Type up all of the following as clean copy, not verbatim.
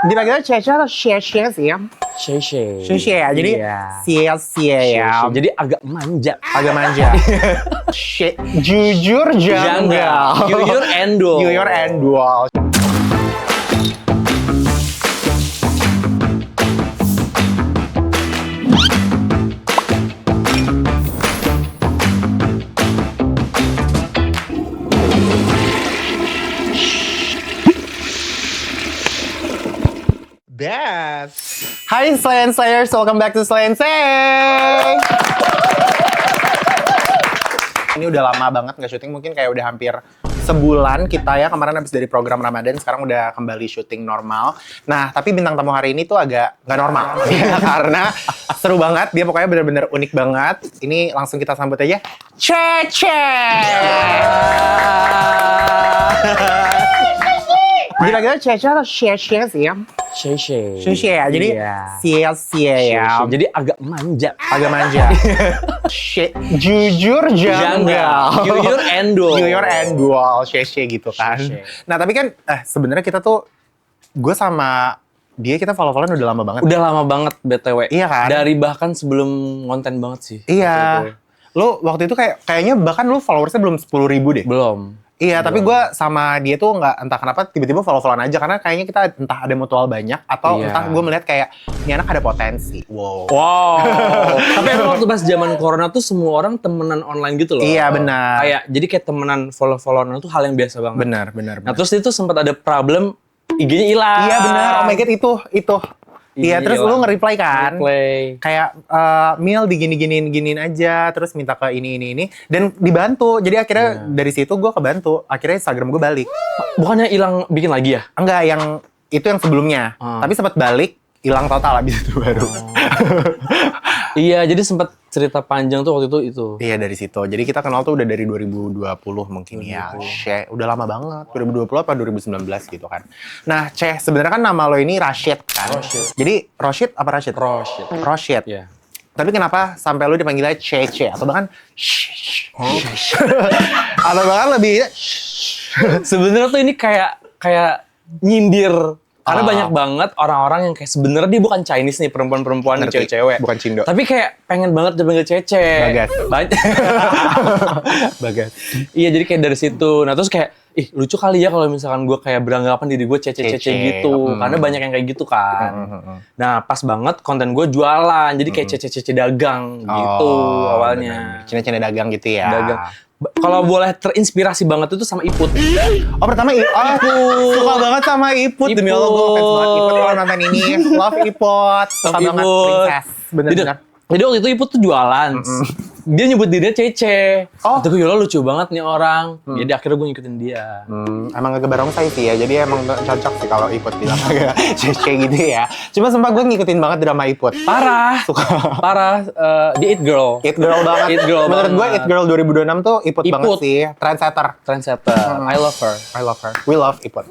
Dipanggilnya Cece atau Sheshe sih ya? Sheshe. Sheshe ya, jadi sia-sia ya. Jadi agak manja. Agak manja. Jujur janggal. Jujur endul. Jujur endul. Best. Hai Slayan Slayers, welcome back to Slayan Say. Ini udah lama banget nggak syuting, mungkin kayak udah hampir sebulan kita ya. Kemarin habis dari program Ramadan, sekarang udah kembali syuting normal. Nah, tapi bintang tamu hari ini tuh agak nggak normal. Ya, karena seru banget, dia pokoknya bener-bener unik banget. Ini langsung kita sambut aja, Cece. Dipanggilnya Cece atau Sheshe sih ya? Sheshe. Sheshe ya, jadi sia-sia ya. Jadi agak manja. Agak manja. Jujur janggal. Jujur endul. Jujur endul, Sheshe gitu kan. Sheshe. Nah tapi kan sebenarnya kita tuh, gue sama dia kita follow-followan udah lama banget. Udah lama banget BTW. Iya kan? Dari bahkan sebelum konten banget sih. Iya. Lu waktu itu kayaknya bahkan lu followersnya belum 10.000 deh. Belum. Iya, tapi gue sama dia tuh nggak, entah kenapa tiba-tiba follow-followan aja, karena kayaknya kita entah ada mutual banyak atau entah gue melihat kayak ini anak ada potensi. Wow. Tapi emang waktu pas zaman corona tuh semua orang temenan online gitu loh. Iya, benar. Jadi kayak temenan follow-followan itu hal yang biasa banget. Benar. Nah terus itu sempat ada problem IG-nya hilang. Iya benar. Oh my god, itu. Iya, terus lu nge-reply kan? Kayak Mil digini-giniin aja, terus minta ke ini. Dan dibantu. Jadi akhirnya dari situ gue kebantu. Akhirnya Instagram gue balik. Bukannya hilang bikin lagi ya? Enggak, itu yang sebelumnya. Tapi sempat balik, hilang total abis itu baru. Iya, jadi sempat cerita panjang tuh waktu itu. Iya, dari situ. Jadi kita kenal tuh udah dari 2020 mungkin ya. Udah lama banget. 2020 apa 2019 gitu kan. Nah, sebenarnya kan nama lo ini Rashid kan? Rashid. Jadi Rashid apa Rashid? Rashid. Iya. Tapi kenapa sampai lo dipanggilnya Cece atau bahkan atau bahkan lebih Sebenarnya tuh ini kayak nyindir. Karena banyak banget orang-orang yang kayak sebenarnya dia bukan Chinese nih, perempuan-perempuan nih, cewek-cewek. Bukan Cindo. Tapi kayak pengen banget dipanggil Cece. Bagas. Iya, jadi kayak dari situ. Nah, terus kayak lucu kali ya kalau misalkan gue kayak beranggapan diri gue Cece gitu. Karena banyak yang kayak gitu kan. Nah, pas banget konten gue jualan. Jadi kayak Cece dagang gitu awalnya. Cina-cina dagang gitu ya. Dagang. Kalau boleh terinspirasi banget itu sama Iput. Oh, pertama Iput. Suka banget sama Iput. Demi Allah, gue fans banget Iput. Kalau nonton ini, love Iput. Suka banget, princess. Bener-bener. Jadi waktu itu Iput tuh jualan. Dia nyebut dirinya Cece. Itu gue lucu banget nih orang. Jadi akhirnya gue ngikutin dia. Emang agak barongsai sih ya. Jadi emang cocok sih kalau Iput bilang agak Cece gitu ya. Cuma sumpah gue ngikutin banget drama Iput. Parah. Dia It Girl. It Girl banget. Menurut gue It Girl 2026 tuh Iput banget sih. Trendsetter. I love her. We love Iput.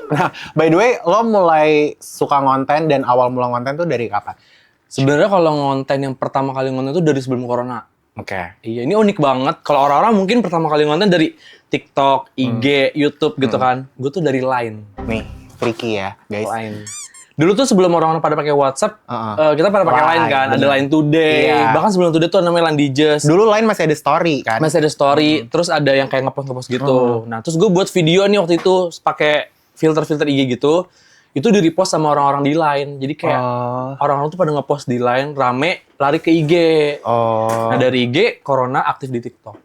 Nah, by the way, lo mulai suka ngonten dan awal mula ngonten tuh dari kapan? Sebenarnya kalau ngonten yang pertama kali ngonten tuh dari sebelum corona. Oke. Iya, ini unik banget. Kalau orang-orang mungkin pertama kali ngonten dari TikTok, IG, YouTube gitu kan. Gue tuh dari Line. Nih, freaky ya, guys. Line. Dulu tuh sebelum orang-orang pada pakai WhatsApp, kita pada pakai Line kan. Ada Line Today. Iya. Bahkan sebelum Today tuh namanya Line Digest. Dulu Line masih ada story kan? Masih ada story. Terus ada yang kayak ngepost gitu. Nah, terus gue buat video nih waktu itu pakai filter-filter IG gitu. Itu di-repost sama orang-orang di Line. Jadi kayak orang-orang tuh pada ngepost di Line, rame, lari ke IG. Nah, dari IG, Corona aktif di TikTok.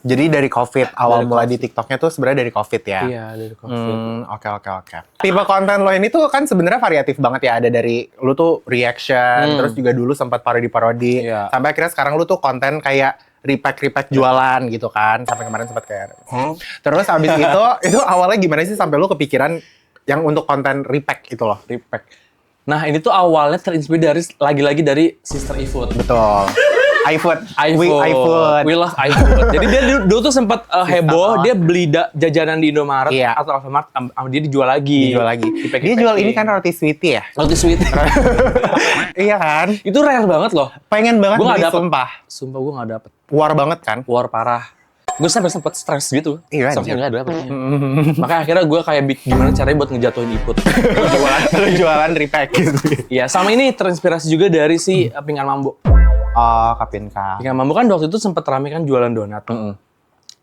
Jadi dari COVID, awal mulai di TikToknya tuh sebenarnya dari COVID ya? Iya, dari COVID. Oke. Tipe konten lo ini tuh kan sebenarnya variatif banget ya. Ada dari lu tuh reaction, terus juga dulu sempat parodi-parodi. Iya. Sampai akhirnya sekarang lu tuh konten kayak repack jualan gitu kan. Sampai kemarin sempat kayak. Terus abis itu awalnya gimana sih sampai lu kepikiran yang untuk konten repack itu loh? Repack. Nah, ini tuh awalnya terinspirasi lagi-lagi dari Sister Ifood. Betul. iFood. We love iFood. Jadi dia dulu tuh sempat heboh, dia beli jajanan di Indomaret atau Alfamart, dia dijual lagi. Dia jual ini kan roti sweetie ya? Roti sweetie. Iya kan? Itu rare banget loh. Pengen banget gua beli, sumpah. Sumpah gue gak dapet. War banget kan? War parah. Gue sampai sempet stres gitu. Iya, Sampai anjir. nggak ada apa-apa. Makanya akhirnya gue kayak gimana caranya buat ngejatuhin Iput. Lu jualan repack gitu. Iya, sama ini terinspirasi juga dari si Pingkan Mambo. Oh, Kapinka. Pingkan Mambo kan waktu itu sempet rame kan jualan donat.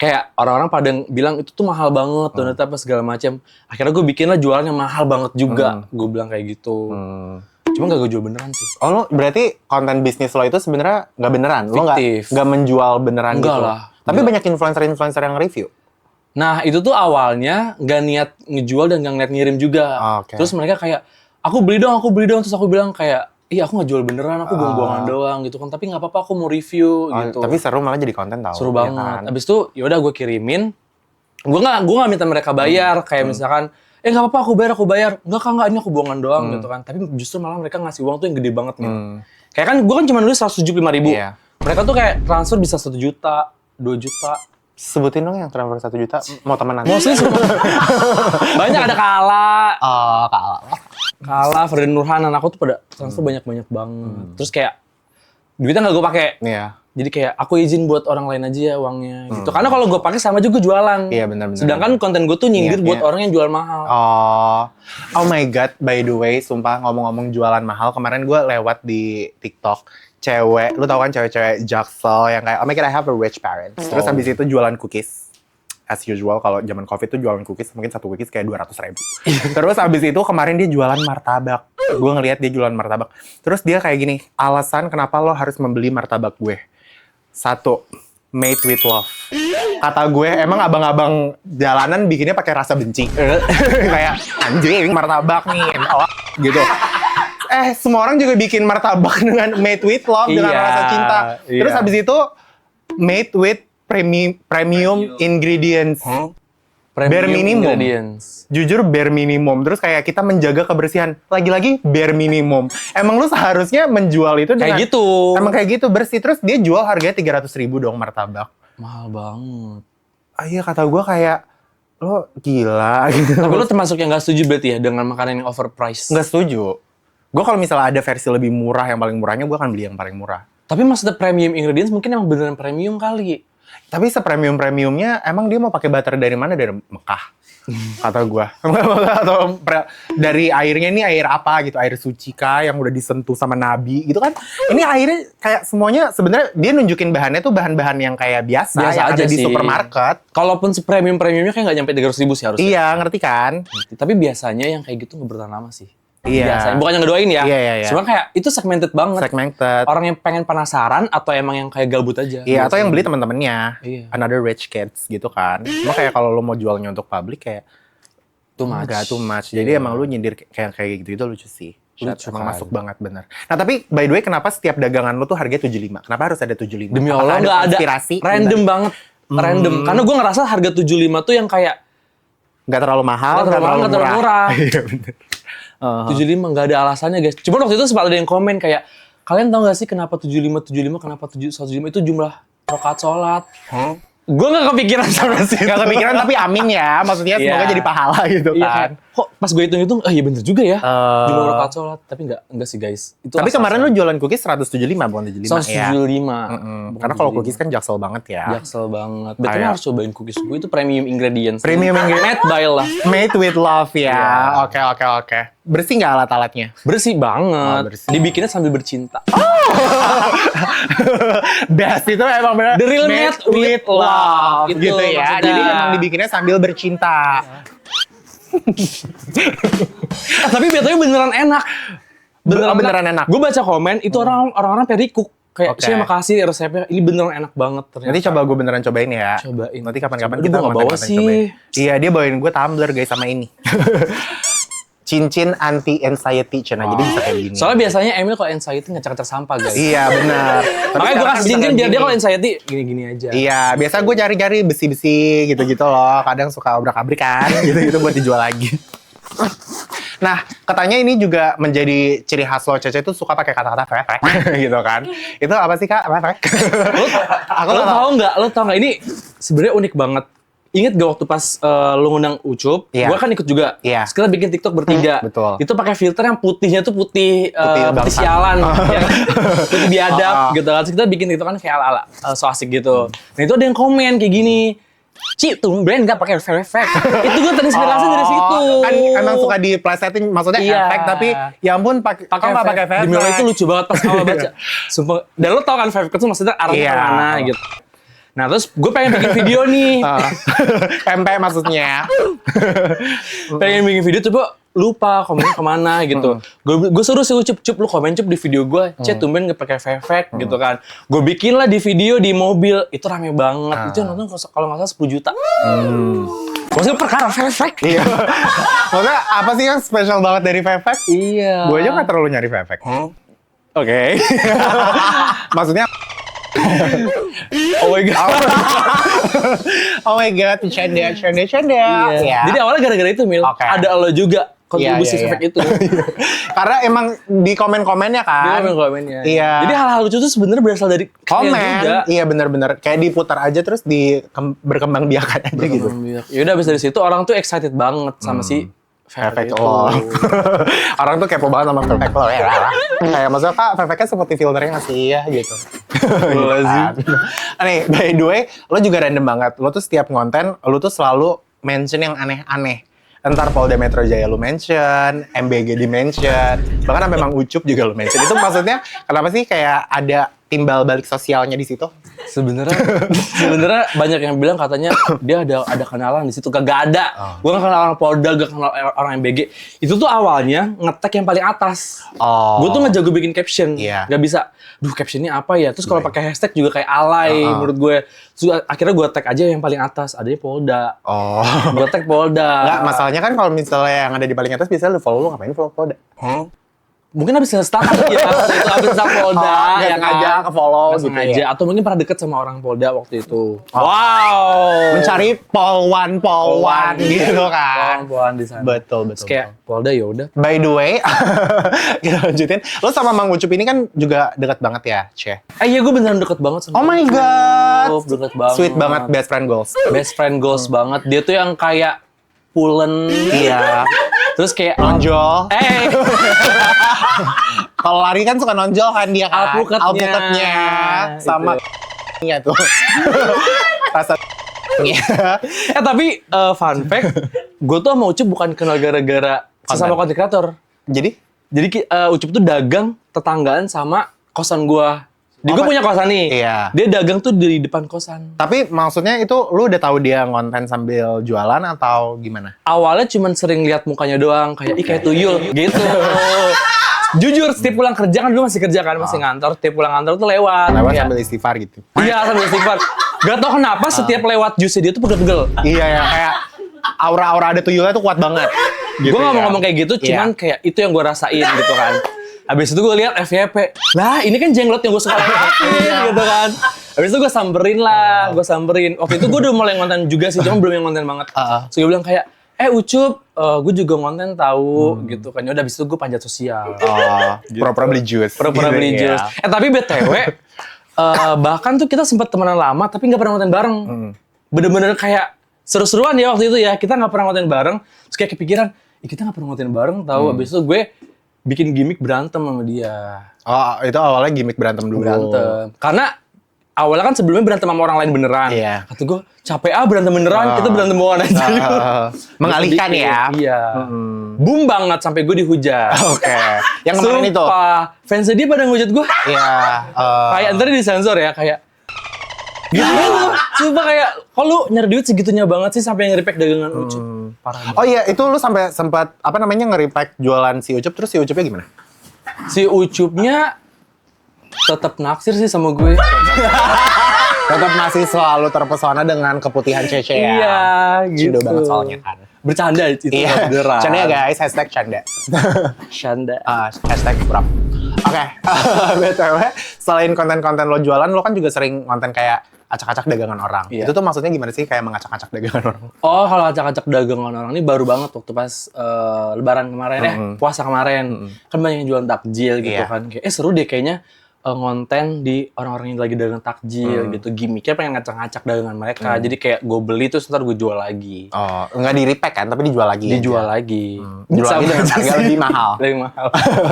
Kayak orang-orang pada bilang itu tuh mahal banget donat apa segala macam. Akhirnya gue bikin lah jualan yang mahal banget juga. Gue bilang kayak gitu. Cuma gak gue jual beneran sih. Oh, lo berarti konten bisnis lo itu sebenarnya nggak beneran? Lo Fiktif. nggak menjual beneran Enggak gitu? lah. Tapi banyak influencer-influencer yang review. Nah itu tuh awalnya gak niat ngejual dan gak niat ngirim juga. Oke. Terus mereka kayak, aku beli dong. Terus aku bilang kayak, iya aku gak jual beneran, aku buang-buangan doang gitu kan. Tapi gak apa-apa aku mau review gitu. Tapi seru malah jadi konten tau. Seru ya banget. kan? Abis itu yaudah gue kirimin. Gue gak minta mereka bayar. Kayak misalkan, gak apa-apa aku bayar. Enggak kak, ini aku buangan doang gitu kan. Tapi justru malah mereka ngasih uang tuh yang gede banget gitu. Kayak kan gue kan cuma nulis 175.000. Iya. Mereka tuh kayak transfer bisa 1 juta, 2 juta. Sebutin dong yang transfer 1 juta. Mau temenan? Mostly semua. Banyak ada Kala, Oh, kalah. Kala, Ferdinand Nurhan, aku tuh pada transfer banyak banget. Terus kayak duitnya nggak gue pakai. Iya. Jadi kayak aku izin buat orang lain aja ya uangnya gitu. Karena kalau gue pakai sama juga jualan. Iya, benar. Sedangkan konten gue tuh nyindir Iya, buat iya. orang yang jual mahal. Oh my god, by the way, sumpah ngomong-ngomong jualan mahal, kemarin gue lewat di TikTok, cewek, lu tau kan cewek-cewek jaksel yang kayak, oh my god, I have a rich parents. Terus habis itu jualan cookies. As usual, kalau zaman COVID tuh jualan cookies, mungkin satu cookies kayak 200.000. Terus habis itu kemarin dia jualan martabak. Gue ngeliat dia jualan martabak. Terus dia kayak gini, alasan kenapa lo harus membeli martabak gue. 1, made with love. Kata gue, emang abang-abang jalanan bikinnya pakai rasa benci. Kayak, anjing, martabak nih, gitu. Semua orang juga bikin martabak dengan made with love, dengan Iya, rasa cinta. Terus iya. habis itu, made with premium ingredients. Bare minimum. Ingredients. Jujur bare minimum. Terus kayak kita menjaga kebersihan. Lagi-lagi bare minimum. Emang lu seharusnya menjual itu dengan... Kayak gitu. Emang kayak gitu, bersih. Terus dia jual harganya 300.000 dong martabak. Mahal banget. Iya, kata gue kayak, lo gila gitu. Tapi lo termasuk yang gak setuju berarti ya dengan makanan yang overpriced? Nggak setuju. Gue kalau misalnya ada versi lebih murah, yang paling murahnya gue akan beli yang paling murah. Tapi maksudnya premium ingredients mungkin emang beneran premium kali. Tapi sepremium-premiumnya, emang dia mau pakai butter dari mana? Dari Mekah, kata gue. Atau dari airnya ini air apa gitu? Air suci kah yang udah disentuh sama Nabi gitu kan? Ini airnya kayak semuanya sebenarnya dia nunjukin bahannya tuh bahan-bahan yang kayak biasa yang aja ada di sih. supermarket. Kalaupun premium-premiumnya kayak nggak nyampe 300.000 sih harusnya. Iya, ngerti kan? Tapi biasanya yang kayak gitu nggak bertahan lama sih. Iya. Biasanya. Bukannya ngedoain ya. Iya. Cuma kayak itu segmented banget. Segmented. Orang yang pengen penasaran atau emang yang kayak gabut aja. Iya, atau yang beli teman-temannya. Iya. Another rich kids gitu kan. Cuma kayak kalau lo mau jualnya untuk publik kayak Too much. Enggak too much. Jadi emang lu nyindir kayak gitu itu lucu sih. Lucu Emang kan. masuk banget bener. Nah tapi by the way kenapa setiap dagangan lu tuh harganya 75? Kenapa harus ada 75? Demi Apakah Allah nggak ada. inspirasi? Random banget. Random. Karena gue ngerasa harga 75 tuh yang kayak Nggak terlalu mahal, Nggak terlalu mahal, nggak terlalu murah. Iya bener. 75 nggak ada alasannya guys. Cuma waktu itu sempat ada yang komen kayak, kalian tahu nggak sih kenapa 75, kenapa 175 itu jumlah rakaat sholat? Gue nggak kepikiran sama sih. Nggak kepikiran tapi amin ya. Maksudnya semoga Iya. jadi pahala gitu Iya, kan. kayak, kok pas gue hitung-hitung, iya bener juga ya. Jumlah rakaat sholat. Tapi enggak sih guys. Itu Tapi asal kemarin saya. lu jualan cookies 175 bukan 75 ya. 175. Karena kalau cookies kan jaksel banget ya. Jaksel banget. Betul Kayak- harus cobain cookies gue itu premium ingredients. Premium ingredients. Made by lah. Made with love ya. Iya. Oke. Bersih nggak alat-alatnya? Bersih banget. Oh, bersih. Dibikinnya sambil bercinta. Best itu emang bener. The real made with love. Itu gitu ya. maksudnya. Jadi emang dibikinnya sambil bercinta. Tapi BTW beneran enak. Beneran enak. Gue baca komen itu orang-orang perikuk. Kayak, Oke. saya makasih resepnya. Ini beneran enak banget ternyata. Nanti coba gue beneran cobain ya. Cobain. Nanti kapan-kapan Coba. kita Aduh, gua nggak bawa konten-konten sih. cobain. Iya, dia bawain gue tumbler guys sama ini. Cincin anti anxiety Cina. Jadi bisa kayak gini. Soalnya biasanya Emil kalau anxiety ngecek-ngecek sampah guys. Iya benar. Makanya gue kasih cincin biar dia kalau anxiety gini-gini aja. Iya, biasa gue cari-cari besi-besi gitu-gitu loh. Kadang suka obrak-abrik kan, gitu-gitu buat dijual lagi. Nah, katanya ini juga menjadi ciri khas lo. Cece itu suka pakai kata-kata frek gitu kan. Itu apa sih Kak? Frek? Lo tau nggak? Ini sebenarnya unik banget. inget gak waktu pas lu ngundang Ucup, Iya. gue kan ikut juga. Iya. Terus kita bikin TikTok bertiga. Betul. Itu pakai filter yang putihnya tuh putih bangsa. sialan, ya. Putih biadab gitu kan. Terus kita bikin TikTok kan kayak ala-ala so asik gitu. Nah itu ada yang komen kayak gini. Ci, tumben gak pakai efek. Itu gue terinspirasi dari situ. Kan emang suka di plesetin, maksudnya Iya. efek, tapi ya ampun pakai nggak pakai efek. Demi Allah itu lucu banget pas awal baca. Sumpah. Dan lo tau kan efek itu maksudnya arahnya Iya. kemana gitu. Nah terus gue pengen bikin video nih. Pempek maksudnya. Pengen bikin video coba lupa komennya kemana gitu. Gue suruh si Ucup lu komen Cup di video gue. Tumben gak pakai efek gitu kan. Gue bikin lah di video di mobil. Itu rame banget. Itu nonton kalau nggak salah 10 juta. Maksudnya perkara efek. Iya. Maksudnya apa sih yang spesial banget dari Fefek? Iya. Gue aja nggak terlalu nyari Fefek. Oke. Maksudnya Oh my god. oh my god, canda. Iya. Jadi awalnya gara-gara itu Mil. Oke. Ada lo juga kontribusi Iya. efek itu. Karena emang di komen-komennya kan. Dia komennya. Iya. Jadi hal-hal lucu tuh sebenarnya berasal dari kalian Komen. juga. Iya benar-benar. Kayak diputar aja terus berkembang biakan aja gitu. Ya udah habis dari situ orang tuh excited banget sama si Fefek itu. lo. Orang tuh kepo banget sama Fefek lo. Kayak maksudnya Kak, Fefeknya seperti filternya nggak sih ya gitu. Iya sih. Nih, by the way, lo juga random banget. Lo tuh setiap konten, lo tuh selalu mention yang aneh-aneh. Entar Polda Metro Jaya lu mention, MBG di mention, bahkan sampai Mang Ucup juga lu mention. Itu maksudnya kenapa sih kayak ada timbal balik sosialnya di situ? Sebenarnya banyak yang bilang katanya dia ada kenalan di situ. Kagak ada. Gue gak kenal orang Polda, gak kenal orang MBG. Itu tuh awalnya nge-tag yang paling atas. Oh. Gue tuh nggak jago bikin caption. Iya. Gak bisa. Duh captionnya apa ya? Terus kalau pakai hashtag juga kayak alay menurut gue. Terus akhirnya gue tag aja yang paling atas. Adanya Polda. Oh. Gue tag Polda. Enggak, masalahnya kan kalau misalnya yang ada di paling atas biasanya lu follow, lu ngapain follow Polda? Mungkin abis nge-stalk ya. Itu abis nge-stalk Polda. Nggak sengaja ke-follow Nggak gitu sengaja. ya. Atau mungkin pernah deket sama orang Polda waktu itu. Wow. Mencari polwan gitu kan. Polwan di sana. Betul. Terus kayak Polda ya udah. By the way, kita lanjutin. Lo sama Mang Ucup ini kan juga dekat banget ya, Che? Iya gue beneran deket banget sama Oh my god. Deket banget. Sweet banget, best friend goals. Best friend goals banget. Dia tuh yang kayak pulen. Iya. Terus kayak Nonjol. Eh. Kalau lari kan suka nonjol kan dia kan. Alpukatnya. Sama nya tuh. Rasa Tapi fun fact, gue tuh sama Ucup bukan kenal gara-gara sesama content creator. Jadi Ucup tuh dagang tetanggaan sama kosan gue. Gue punya kosan nih. Iya. Dia dagang tuh di depan kosan. Tapi maksudnya itu lu udah tahu dia ngonten sambil jualan atau gimana? Awalnya cuman sering lihat mukanya doang, kayak ih kayak tuyul gitu. Jujur, setiap pulang kerja kan dulu masih kerja kan, masih ngantor. Setiap pulang kantor tuh lewat. Ya. Sambil istighfar gitu. Iya, sambil istighfar. Gak tau kenapa setiap lewat jusnya dia tuh pegel-pegel. Iya ya, kayak aura-aura ada tuyulnya tuh kuat banget. Gue gak mau ngomong kayak gitu, cuman kayak itu yang gue rasain gitu kan. Habis itu gue lihat FYP, lah ini kan jenglot yang gue suka lewatin gitu kan. Habis itu gue samperin. Waktu itu gue udah mulai ngonten juga sih, cuma belum yang ngonten banget. So gue bilang kayak, Ucup, gue juga ngonten tahu gitu kan. Udah habis itu gue panjat sosial. Gitu. Pura-pura beli jus. Pura-pura beli jus. Tapi BTW, bahkan tuh kita sempat temenan lama tapi nggak pernah ngonten bareng. Bener-bener kayak seru-seruan ya waktu itu ya. Kita nggak pernah ngonten bareng. Terus kayak kepikiran, kita nggak pernah ngonten bareng tahu. Habis itu gue bikin gimmick berantem sama dia. Oh, itu awalnya gimmick berantem dulu. Berantem. Karena awalnya kan sebelumnya berantem sama orang lain beneran. Iya. Kata gue, capek berantem beneran, kita berantem bohongan aja. Mengalihkan ya. Iya. Boom banget sampai gue dihujat. Oke. Yang kemarin itu. Sumpah, fansnya dia pada ngehujat gue. Iya. Kayak ntar disensor ya, kayak gitu. Sumpah kayak, kok lu nyari duit segitunya banget sih sampai nge-repack dagangan Ucup. Parah banget. Oh iya, itu lu sampai sempat nge-repack jualan si Ucup, terus si Ucupnya gimana? Si Ucupnya tetap naksir sih sama gue. Tetap masih selalu terpesona dengan keputihan Cece ya. Iya, gitu. Sudah banget soalnya kan. Bercanda itu Iya. beneran. Canda ya guys, #canda. Canda. Hashtag bro. Oke. BTW, selain konten-konten lo jualan, lo kan juga sering konten kayak acak-acak dagangan orang. Iya. Itu tuh maksudnya gimana sih kayak mengacak-acak dagangan orang? Oh, kalau acak-acak dagangan orang ini baru banget waktu pas Lebaran kemarin puasa kemarin. Kan banyak yang jualan takjil gitu Iya. kan. Kayak seru deh kayaknya ngonten di orang-orang yang lagi dagang takjil gitu. Gimmicknya pengen ngacak-ngacak dagangan mereka. Jadi kayak gue beli terus ntar gue jual lagi. Oh, nggak di repack kan, tapi dijual lagi. Dijual aja. lagi. Jual lagi dengan harga lebih mahal. Lebih mahal.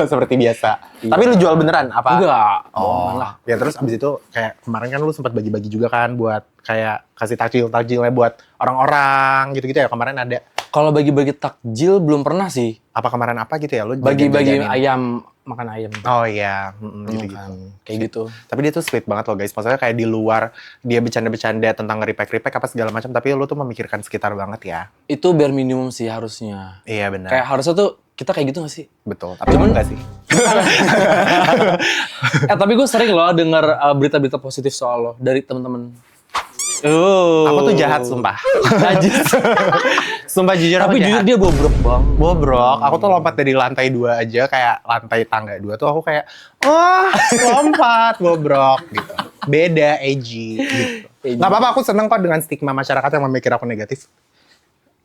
Seperti biasa. Tapi lu jual beneran apa? Enggak. Oh, Lah. ya terus abis itu kayak kemarin kan lu sempat bagi-bagi juga kan buat kayak kasih takjil-takjilnya buat orang-orang gitu-gitu ya kemarin ada. Kalau bagi-bagi takjil belum pernah sih. Apa kemarin apa gitu ya lu? Bagi-bagi jajan-jajanin? ayam, makan ayam. Oh iya, gitu-gitu. Kan. Kayak gitu. Tapi dia tuh sweet banget loh guys. Maksudnya kayak di luar dia bercanda-bercanda tentang nge-repack apa segala macam, tapi lu tuh memikirkan sekitar banget ya. Itu bare minimum sih harusnya. Iya benar. Kayak harusnya tuh kita kayak gitu gak sih? Betul. Tapi emang enggak sih? Tapi gue sering loh denger berita-berita positif soal lo dari teman-teman. Aku tuh jahat sumpah. Najis. Sumpah jujur aku Tapi jujur jahat. dia bobrok banget. Bobrok, aku tuh lompat dari lantai 2 aja, kayak lantai tangga 2 tuh aku kayak, wah lompat, bobrok gitu. Beda, edgy gitu. Gak apa-apa, aku seneng kok dengan stigma masyarakat yang memikir aku negatif.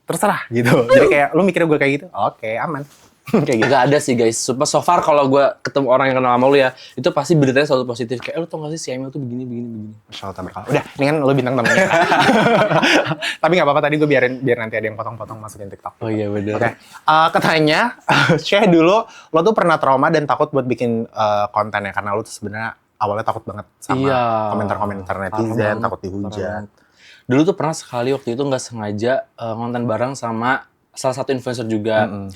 Terserah gitu. Jadi kayak, lu mikir gue kayak gitu, oke, aman. Kayak gitu. Gak ada sih guys. So far kalau gue ketemu orang yang kenal sama lu ya, itu pasti beritanya selalu positif. Kayak lu tau gak sih si Emil tuh begini. Masya Allah, tabarkallah. Udah, ini kan lu bintang tamunya. Tapi gak apa-apa, tadi gue biar nanti ada yang potong-potong masukin TikTok. Oh iya bener. Oke, katanya Syekh dulu lo tuh pernah trauma dan takut buat bikin konten ya karena lo tuh sebenarnya awalnya takut banget sama komentar-komentar netizen, takut dihujat. Dulu tuh pernah sekali waktu itu nggak sengaja ngonten bareng sama salah satu influencer juga.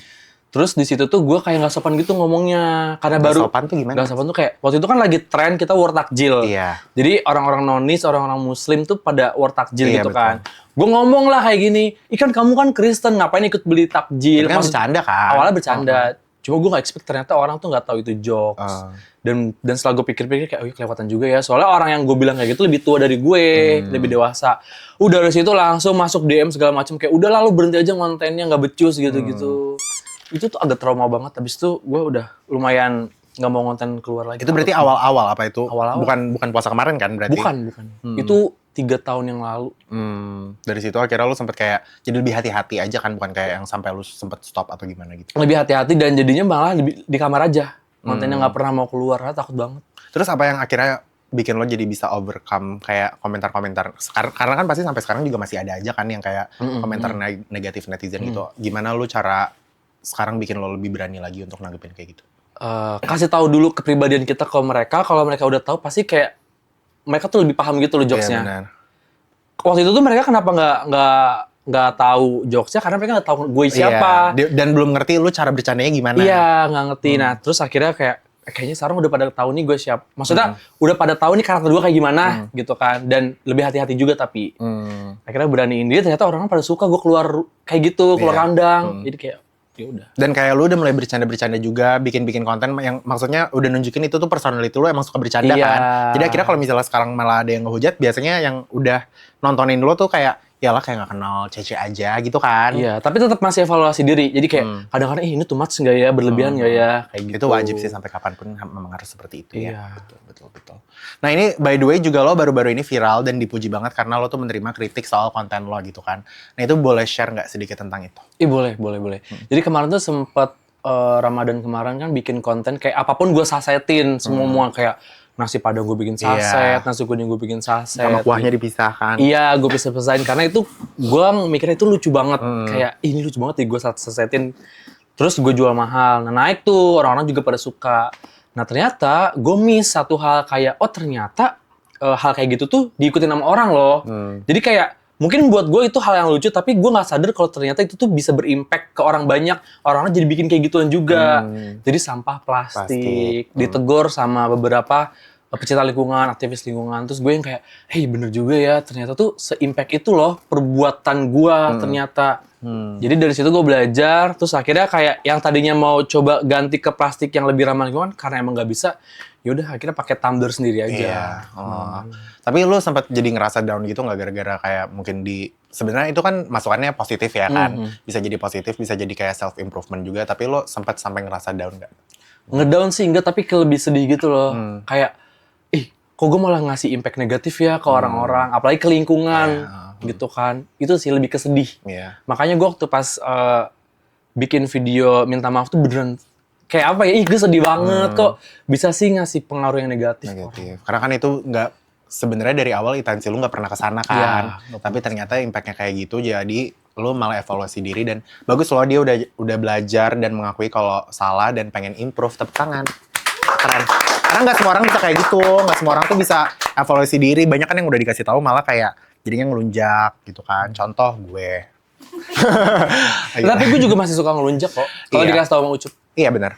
Terus di situ tuh gue kayak nggak sopan gitu ngomongnya karena Nggak baru sopan tuh gimana? Nggak sopan tuh kayak waktu itu kan lagi tren kita war takjil. Iya. Jadi orang-orang nonis, orang-orang muslim tuh pada war takjil Iya, gitu betul. kan. Gue ngomong lah kayak gini, ikan kamu kan Kristen ngapain ikut beli takjil? Tapi kan bercanda kan? Awalnya bercanda. Cuma gue gak expect ternyata orang tuh gak tahu itu jokes. Dan setelah gue pikir-pikir kayak, oh iya kelewatan juga ya. Soalnya orang yang gue bilang kayak gitu lebih tua dari gue, lebih dewasa. Udah dari situ langsung masuk DM segala macam kayak udah lalu berhenti aja ngontennya nggak becus gitu-gitu. Itu tuh agak trauma banget. Habis itu gue udah lumayan nggak mau ngonten keluar lagi. Itu berarti awal-awal apa itu? Awal-awal. Bukan puasa kemarin kan berarti? Bukan. Itu 3 tahun yang lalu. Dari situ akhirnya lu sempet kayak jadi lebih hati-hati aja kan, bukan kayak yang sampai lu sempet stop atau gimana gitu. Lebih hati-hati dan jadinya malah di kamar aja. Kontennya nggak pernah mau keluar, karena takut banget. Terus apa yang akhirnya bikin lo jadi bisa overcome kayak komentar-komentar? Karena kan pasti sampai sekarang juga masih ada aja kan yang kayak komentar negatif netizen itu. Gimana lu cara sekarang bikin lo lebih berani lagi untuk nanggepin kayak gitu? Kasih tahu dulu kepribadian kita ke mereka. Kalau mereka udah tahu pasti kayak mereka tuh lebih paham gitu loh jokesnya. Iya, benar. Waktu itu tuh mereka kenapa nggak tahu jokesnya karena mereka nggak tahu gue siapa. Iya, dan belum ngerti lu cara bercandanya gimana. Iya, nggak ngerti. Nah, terus akhirnya kayaknya sekarang udah pada tahu nih gue siapa. Maksudnya udah pada tahu nih karakter gue kayak gimana gitu kan. Dan lebih hati-hati juga tapi. Akhirnya beraniin dia, ternyata orang pada suka gue keluar kayak gitu, keluar kandang. Jadi kayak ya udah. Dan kayak lu udah mulai bercanda-bercanda juga, bikin-bikin konten yang maksudnya udah nunjukin itu tuh personality lu emang suka bercanda kan. Jadi akhirnya kalau misalnya sekarang malah ada yang ngehujat, biasanya yang udah nontonin lu tuh kayak yalah kayak gak kenal Cece aja gitu kan. Iya, tapi tetap masih evaluasi diri. Jadi kayak kadang-kadang ini too much nggak ya, berlebihan nggak ya, kayak gitu. Itu wajib sih sampai kapanpun memang harus seperti itu ya. Iya. Betul. Nah ini by the way juga lo baru-baru ini viral dan dipuji banget karena lo tuh menerima kritik soal konten lo gitu kan. Nah itu boleh share nggak sedikit tentang itu? Boleh. Jadi kemarin tuh sempet Ramadan kemarin kan bikin konten kayak apapun gue sasetin semua kayak nasi padang gue bikin saset, nasi kuning gue bikin saset. Sama kuahnya dipisahkan. Iya, gue pisah-pisahin karena itu gue mikirnya itu lucu banget. Kayak ini lucu banget nih gue sasetin. Terus gue jual mahal. Nah naik tuh orang-orang juga pada suka. Nah ternyata gue miss satu hal kayak ternyata hal kayak gitu tuh diikutin sama orang loh. Jadi kayak mungkin buat gue itu hal yang lucu tapi gue nggak sadar kalau ternyata itu tuh bisa berimpact ke orang banyak. Orang-orang jadi bikin kayak gituan juga. Jadi sampah plastik. Ditegur sama beberapa pecinta lingkungan, aktivis lingkungan. Terus gue yang kayak, hey bener juga ya, ternyata tuh se-impact itu loh perbuatan gue ternyata. Jadi dari situ gue belajar, terus akhirnya kayak yang tadinya mau coba ganti ke plastik yang lebih ramah lingkungan, karena emang nggak bisa, yaudah akhirnya pakai tumbler sendiri aja. Iya. Tapi lu sempat jadi ngerasa down gitu nggak gara-gara kayak mungkin sebenarnya itu kan masukannya positif ya kan, bisa jadi positif, bisa jadi kayak self improvement juga. Tapi lu sempat sampai ngerasa down nggak? Ngedown sih enggak, tapi lebih sedih gitu loh. Kayak, kok gue malah ngasih impact negatif ya ke orang-orang, apalagi ke lingkungan gitu kan. Itu sih lebih kesedih. Makanya gue waktu pas bikin video minta maaf tuh beneran kayak apa ya? Ih, gue sedih banget kok bisa sih ngasih pengaruh yang negatif. Negatif. Karena kan itu nggak sebenarnya dari awal intensi lu nggak pernah kesana kan. Tapi ternyata impactnya kayak gitu, jadi lu malah evaluasi diri dan bagus loh dia udah belajar dan mengakui kalau salah dan pengen improve. Tepuk tangan. Keren. Karena nggak semua orang bisa kayak gitu, nggak semua orang tuh bisa evaluasi diri. Banyak kan yang udah dikasih tahu malah kayak jadinya ngelunjak gitu kan. Contoh gue. Tapi gue juga masih suka ngelunjak kok. Kalau Iya. dikasih tahu sama Ucup. Iya benar.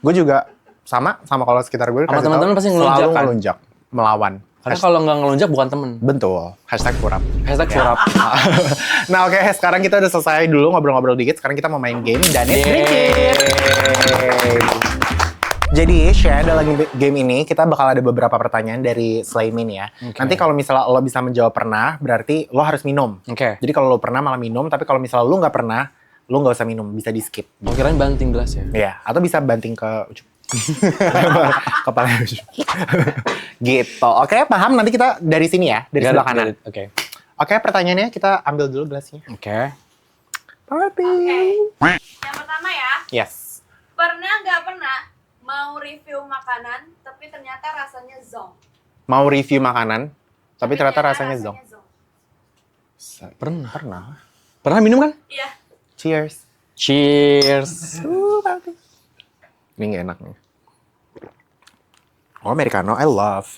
Gue juga sama kalau sekitar gue Sama dikasih teman-teman tahu, pasti ngelunjak selalu kan? ngelunjak, melawan. Karena kalau nggak ngelunjak bukan temen. Betul. #kurap. #surap. Nah oke, sekarang kita udah selesai dulu ngobrol-ngobrol dikit. Sekarang kita mau main game dan it's Jadi, Share, dalam game ini kita bakal ada beberapa pertanyaan dari Slaymin ya. Nanti kalau misalnya lo bisa menjawab pernah, berarti lo harus minum. Oke. Jadi kalau lo pernah malah minum, tapi kalau misalnya lo nggak pernah, lo nggak usah minum, bisa di skip. Mau kirain banting gelas ya. Iya, atau bisa banting ke Ucup. Kepala Ucup. Gitu. Oke, paham. Nanti kita dari sini ya, dari sebelah kanan. Oke. Oke, pertanyaannya kita ambil dulu gelasnya. Oke. Party. Yang pertama ya, Yes. pernah nggak pernah mau review makanan tapi ternyata rasanya zonk. Mau review makanan, tapi ternyata rasanya zonk. Pernah. Pernah. Minum kan? Iya. Cheers. Cheers. Ini gak enak nih. Oh, Americano, I love.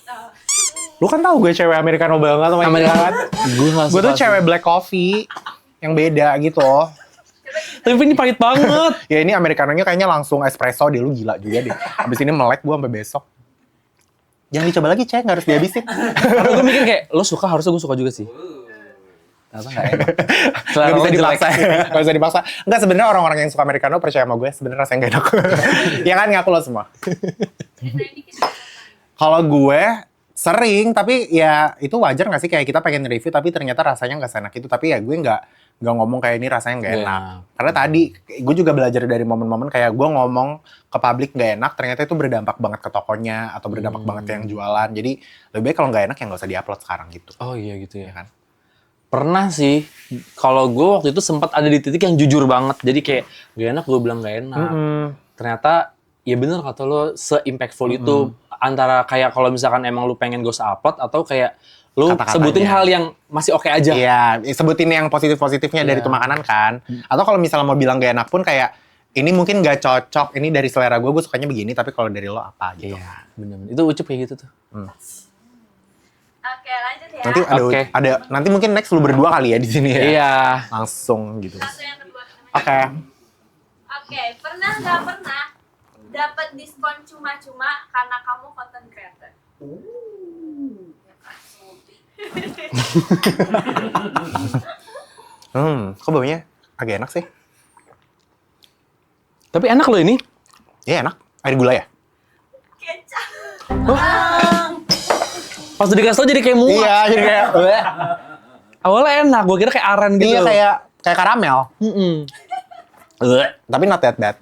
Lu kan tahu gue cewek Americano banget sama Americano. Gue Gue tuh cewek black coffee yang beda gitu. Tapi ini pahit banget. Ya ini Americanonya kayaknya langsung espresso deh, lu gila juga deh. Abis ini melek gue sampai besok. Jangan dicoba lagi, Cek, gak harus dihabisin. Karena gue mikir kayak, lo suka, harusnya gue suka juga sih. Ternyata gak enak. Gak bisa dipaksa. Gak bisa dipaksa. Enggak, sebenarnya orang-orang yang suka Americano percaya sama gue, sebenarnya rasanya gak enak. Ya kan, ngaku lo semua. Kalau gue sering, tapi ya itu wajar gak sih kayak kita pengen review tapi ternyata rasanya gak seenak itu. Tapi ya gue gak ngomong kayak ini rasanya gak enak. Karena tadi gue juga belajar dari momen-momen kayak gue ngomong ke publik gak enak, ternyata itu berdampak banget ke tokonya atau berdampak banget ke yang jualan. Jadi lebih baik kalau gak enak ya gak usah diupload sekarang gitu. Oh iya gitu ya. Ya kan? Pernah sih, kalau gue waktu itu sempat ada di titik yang jujur banget. Jadi kayak gak enak, gue bilang gak enak. Ternyata ya bener kata lo, se-impactful itu. Antara kayak kalau misalkan emang lu pengen gak usah upload atau kayak lu Kata-katanya. sebutin hal yang masih oke aja. Iya, sebutin yang positif-positifnya dari itu makanan kan. Atau kalau misalnya mau bilang gak enak pun kayak, ini mungkin gak cocok, ini dari selera gue sukanya begini, tapi kalau dari lo apa gitu. Iya, bener-bener. Itu Ucup kayak gitu tuh. Oke, lanjut ya. Nanti ada nanti mungkin next lu berdua kali ya di sini ya. Iya. Langsung gitu. Satu yang kedua. Oke. Oke, pernah nggak pernah dapat diskon cuma-cuma karena kamu content creator? Kok baunya agak enak sih? Tapi enak loh ini. Iya enak. Air gula ya? Kecap. Pas udah dikasih tau jadi kayak muak. Iya, jadi kayak Awalnya enak, gue kira kayak aren gitu. iya kayak karamel. Tapi not that bad.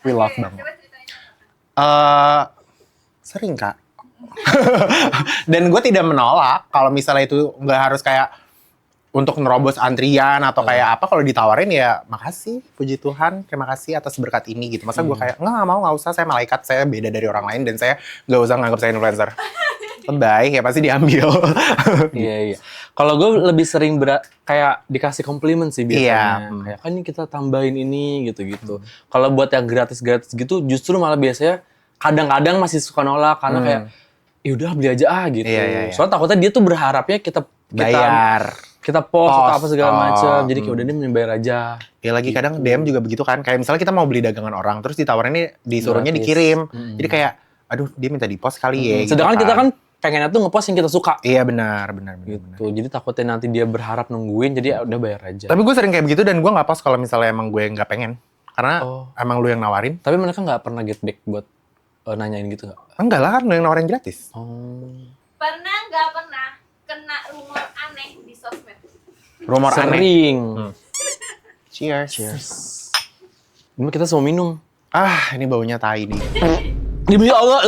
We love banget. Coba ceritain apa? Sering Kak. Dan gue tidak menolak kalau misalnya itu nggak harus kayak untuk nerobos antrian atau kayak apa, kalau ditawarin ya makasih, puji Tuhan, terima kasih atas berkat ini gitu. Masa gue kayak nggak mau, nggak usah, saya malaikat, saya beda dari orang lain dan saya nggak usah nganggap saya influencer. Baik ya pasti diambil. Iya. Kalau gue lebih sering kayak dikasih komplimen sih biasanya. Iya. Kayak kan ini kita tambahin ini gitu-gitu. Kalau buat yang gratis-gratis gitu justru malah biasanya kadang-kadang masih suka nolak karena kayak ya udah beli aja gitu. Iya. Soalnya takutnya dia tuh berharapnya kita Bayar. kita post atau apa segala macam. Jadi kayak udah dia mending bayar aja. Ya lagi kadang DM juga begitu kan. Kayak misalnya kita mau beli dagangan orang, terus ditawarinnya disuruhnya Gratis. dikirim. Jadi kayak, aduh dia minta di post kali ya. gitu Sedangkan kita kan. kan pengennya tuh ngepost yang kita suka. Iya benar. Gitu. Jadi takutnya nanti dia berharap nungguin, jadi ya udah bayar aja. Tapi gue sering kayak begitu dan gue nggak post kalau misalnya emang gue nggak pengen. Karena emang lu yang nawarin. Tapi mereka nggak pernah get back buat nanyain gitu nggak? Enggak lah kan lu yang nawarin gratis. Pernah nggak pernah kena rumor aneh di sosmed? Rumor aneh. Sering. Cheers. Ini kita semua minum. Ah ini baunya tai nih. Demi Allah.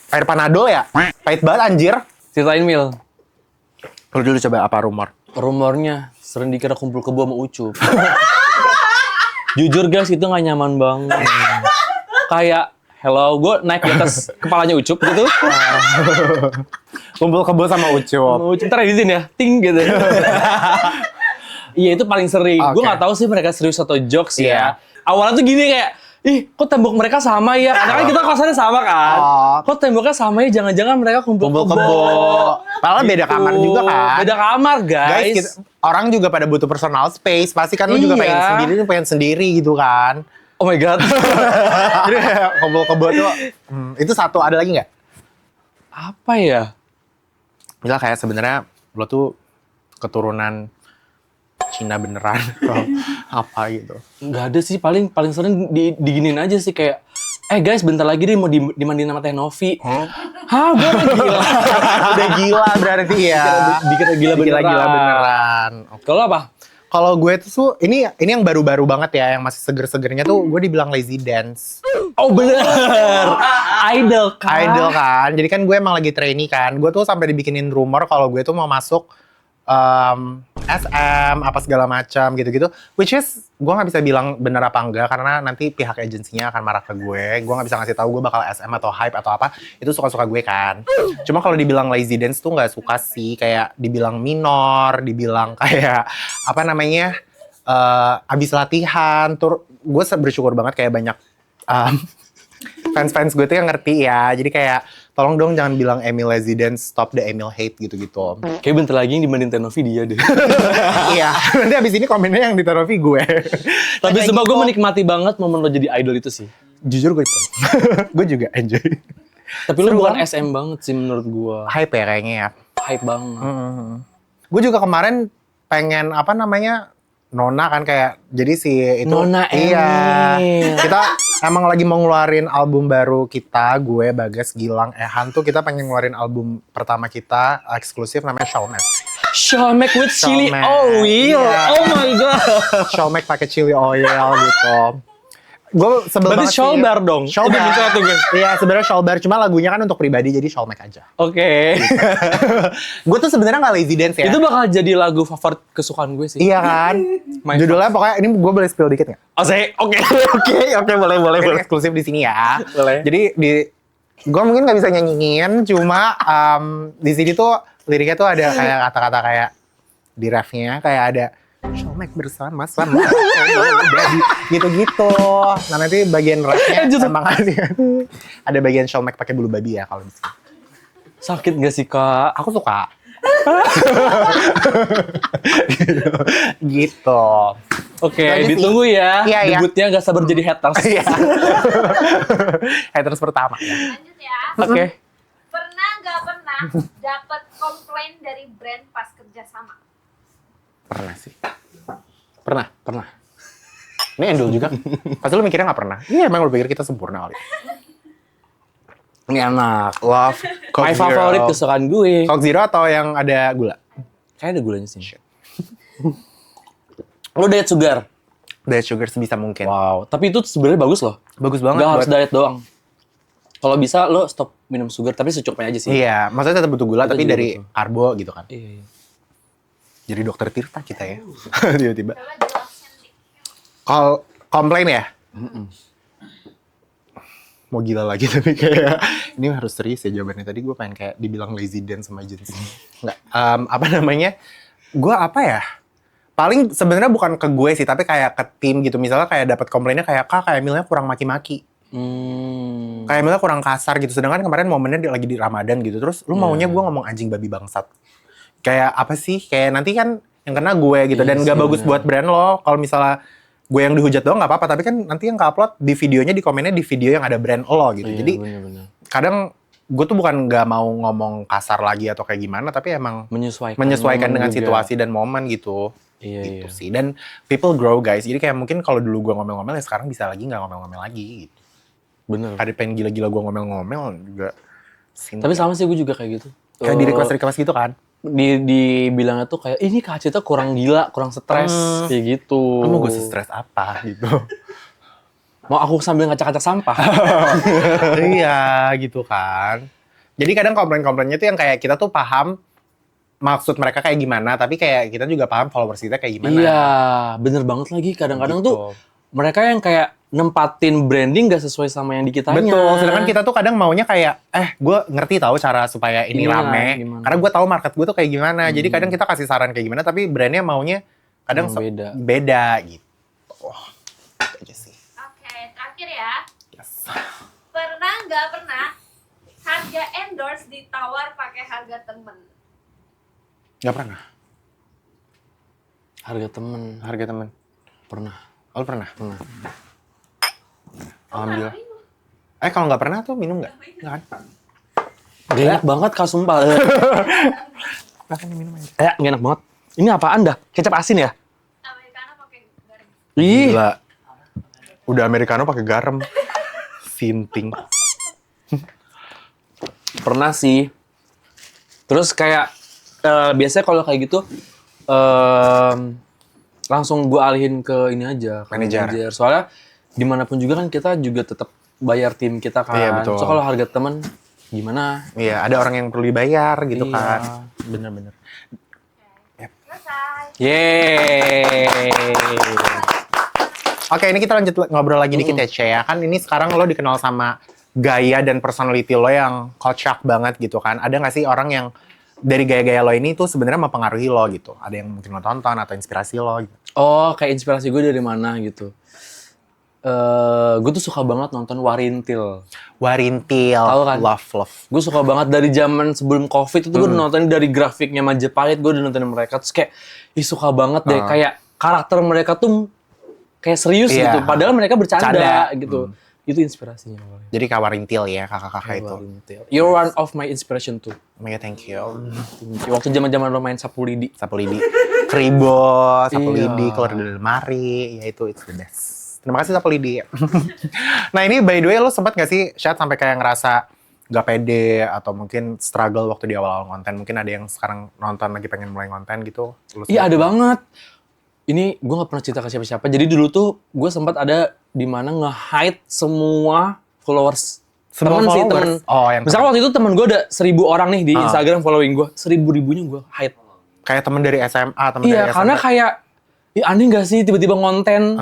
Air panado ya? Pahit banget anjir. Ceritain Mil. Lu dulu coba apa rumor? Rumornya sering dikira kumpul kebo sama Ucup. Jujur guys, itu gak nyaman banget. Kayak, hello, gue naik di atas kepalanya Ucup gitu. Kumpul kebo sama Ucup. Ntar editin ya, ting gitu. Iya itu paling sering. Gue Oke. gak tahu sih mereka serius atau jokes Iya. ya. Awalnya tuh gini kayak, ih kok tembok mereka sama ya? Karena kan kita kosannya sama kan. Oh. Kok temboknya sama ya? Jangan-jangan mereka kumpul Kumpul kebo. kebo. Padahal beda kamar juga kan. Beda kamar Guys, guys. orang juga pada butuh personal space. Pasti kan lu juga pengen Iya. sendiri, lu pengen sendiri gitu kan. Oh my god. Jadi kayak kumpul kebo tuh, itu satu. Ada lagi nggak? Apa ya? Misal kayak sebenarnya lo tuh keturunan Cina beneran atau apa gitu. Nggak ada sih, paling sering diginin aja sih kayak guys bentar lagi deh mau dimandiin sama Teh Novi. Hah, gue udah gila. Udah gila berarti ya. Dikira gila beneran. Gila beneran. Kalau apa? Kalau gue tuh ini yang baru-baru banget ya, yang masih seger-segernya tuh gue dibilang lazy dance. Oh bener. Idol kan. Idol kan. Jadi kan gue emang lagi trainee kan. Gue tuh sampai dibikinin rumor kalau gue tuh mau masuk SM apa segala macam gitu-gitu. Which is gue nggak bisa bilang bener apa enggak karena nanti pihak agensinya akan marah ke gue. Gue nggak bisa ngasih tahu gue bakal SM atau hype atau apa. Itu suka-suka gue kan. Cuma kalau dibilang lazy dance tuh nggak suka sih. Kayak dibilang minor, dibilang kayak apa namanya abis latihan. Gue bersyukur banget kayak banyak fans-fans gue tuh yang ngerti ya. Jadi kayak tolong dong jangan bilang Emil lazy dance, stop the Emil hate gitu-gitu. Kayak bentar lagi yang dibanding Teh Novi dia deh. Iya, nanti abis ini komennya yang ditaruh gue. Tapi Kayak sumpah gitu. gue menikmati banget momen lo jadi idol itu sih. Jujur gue pun. Gue juga enjoy. Tapi lo Seru bukan banget. SM banget sih menurut gue. Hype ya kayaknya ya. Hype banget. Gue juga kemarin pengen apa namanya Nona kan kayak jadi si itu Nona iya Emil. kita emang lagi mau ngeluarin album baru kita, gue Bagas Gilang Ehan tuh kita pengen ngeluarin album pertama kita eksklusif namanya Showmac. Showmac with chili Showmac. oil. Iya. Oh my god. Showmac pakai chili oil gitu. Gue sebel Berarti banget sih. Showbar dong. Showbar. Itu muncul tuh, guys. Iya sebenarnya Showbar, cuma lagunya kan untuk pribadi jadi Showmac aja. Oke. Gue tuh sebenarnya nggak lazy dance ya. Itu bakal jadi lagu favorit kesukaan gue sih. Iya kan. My Judulnya pokoknya ini gue boleh spill dikit nggak? Oh, saya oke. Oke boleh. Ini eksklusif di sini ya. Boleh. Jadi gue mungkin nggak bisa nyanyiin, cuma di sini tuh liriknya tuh ada kayak kata-kata kayak di refnya kayak ada Showmac bersama-sama. Gitu-gitu. Nah nanti bagian refnya emang ada bagian Showmac pakai bulu babi ya kalau di sini. Sakit gak sih, Kak? Aku suka. Gitu. Oke, Itu aja sih. ditunggu ya. Iya, iya. Debutnya gak sabar jadi haters. Iya. Haters pertama ya. Lanjut ya. Oke. Pernah nggak pernah dapat komplain dari brand pas kerja sama? Pernah sih. Pernah. Ini Endul juga. Pasti lu mikirnya gak pernah. Ini emang lu pikir kita sempurna kali. Ini enak. Love Coke My favorit Zero. kesukaan gue. Coke Zero atau yang ada gula? Kayak ada gulanya sih. Lo diet sugar? Diet sugar sebisa mungkin. Wow. Tapi itu sebenarnya bagus loh. Bagus banget. Gak harus buat- diet doang. Kalau bisa lo stop minum sugar tapi secukupnya aja sih. Iya, maksudnya tetap butuh gula Itu tapi juga dari butuh. karbo gitu kan. Iya. Jadi dokter Tirta kita ya. Tiba-tiba. Coba jelasin dik. Kalau komplain ya? Mau gila lagi tapi kayak ini harus serius ya jawabannya. Tadi gue pengen kayak dibilang lazy dance sama agency. Enggak. Apa namanya? Gue apa ya? Paling sebenarnya bukan ke gue sih, tapi kayak ke tim gitu. Misalnya kayak dapat komplainnya kayak Kak, kayak Emilnya kurang maki-maki. Kayak Emilnya kurang kasar gitu. Sedangkan kemarin momennya lagi di Ramadan gitu. Terus lu maunya gue ngomong anjing babi bangsat. Kayak apa sih? Kayak nanti kan yang kena gue gitu. Iya Dan sih, gak bagus bener. buat brand lo. Kalau misalnya gue yang dihujat doang gak apa-apa. Tapi kan nanti yang ke-upload di videonya, di komennya di video yang ada brand lo gitu. Iya, Jadi bener-bener. kadang gue tuh bukan gak mau ngomong kasar lagi atau kayak gimana. Tapi emang menyesuaikan dengan juga. situasi dan momen gitu. Iya, Gitu iya. sih. Dan people grow guys. Jadi kayak mungkin kalau dulu gue ngomel-ngomel ya sekarang bisa lagi gak ngomel-ngomel lagi gitu. Bener. Ada pengen gila-gila gue ngomel-ngomel juga. Tapi sama sih gue juga kayak gitu. Kayak di request gitu kan. Dibilangnya tuh kayak ini Kak Cita kurang gila, kurang stres kayak gitu. Lu mau gue stres apa gitu. Mau aku sambil ngacak-ngacak sampah. Iya gitu kan. Jadi kadang komplain-komplainnya tuh yang kayak kita tuh paham maksud mereka kayak gimana, tapi kayak kita juga paham followers kita kayak gimana. Iya, bener banget lagi. Kadang-kadang Gitu. tuh mereka yang kayak nempatin branding gak sesuai sama yang di kitanya. Betul, sedangkan kita tuh kadang maunya kayak, gue ngerti tahu cara supaya ini Iya, rame, gimana. karena gue tahu market gue tuh kayak gimana. Jadi kadang kita kasih saran kayak gimana, tapi brandnya maunya kadang beda gitu. Itu aja sih. Oke, terakhir ya. Yes. Pernah nggak pernah harga endorse ditawar pakai harga temen? Gak pernah. Harga temen. Harga temen. Pernah. Oh, pernah? Pernah. Alhamdulillah. Kalau nggak pernah tuh minum nggak? Nggak kan? Gak enak banget Kak, sumpah. Bahkan minum aja. Gak enak banget. Ini apaan dah? Kecap asin ya? Americano pakai garam. Ih. Gila. Udah Americano pakai garam. Sinting. Pernah sih. Terus kayak biasanya kalau kayak gitu langsung gue alihin ke ini aja, ke Manajer. Soalnya dimanapun juga kan kita juga tetap bayar tim kita kan. Iya, betul. So kalau harga temen gimana? Iya, ada orang yang perlu dibayar gitu Iya, kan. bener-bener. Selesai. Yeay. Oke, ini kita lanjut ngobrol lagi dikit ya, Ce. Ya. Kan ini sekarang lo dikenal sama gaya dan personality lo yang kocak banget gitu kan. Ada nggak sih orang yang dari gaya-gaya lo ini tuh sebenarnya mempengaruhi lo gitu? Ada yang mungkin lo tonton atau inspirasi lo gitu? Oh, kayak inspirasi gue dari mana gitu. Gue tuh suka banget nonton Warintil. Warintil, Tahu kan? love. Gue suka banget dari zaman sebelum COVID itu gue udah nonton dari grafiknya Majapahit, gue udah nonton mereka terus kayak suka banget deh kayak karakter mereka tuh kayak serius Iya. gitu, padahal mereka bercanda Canda. gitu. Itu inspirasinya. Jadi Kak Warintil ya, kakak-kakak itu. Warintil. You're one of my inspiration too. Oh my God, thank you. Waktu zaman-zaman lo main sapu lidi. Sapu lidi. Kribo, sapu Iya. lidi, keluar dari lemari. Ya itu, it's the best. Terima kasih sapu lidi. Nah ini by the way, lo sempat gak sih, Syad, sampai kayak ngerasa gak pede atau mungkin struggle waktu di awal-awal konten? Mungkin ada yang sekarang nonton lagi pengen mulai konten gitu? Iya ada banget. Ini gue gak pernah cerita ke siapa-siapa. Jadi dulu tuh gue sempat ada di mana nge-hide semua followers. Semua Temen sih, followers? temen. Oh, yang Misalkan waktu itu temen gue ada 1.000 orang nih di Instagram following gue. 1.000-ribunya gue hide. kayak temen dari SMA, temen Iya, dari karena SMP. kayak aneh gak sih tiba-tiba konten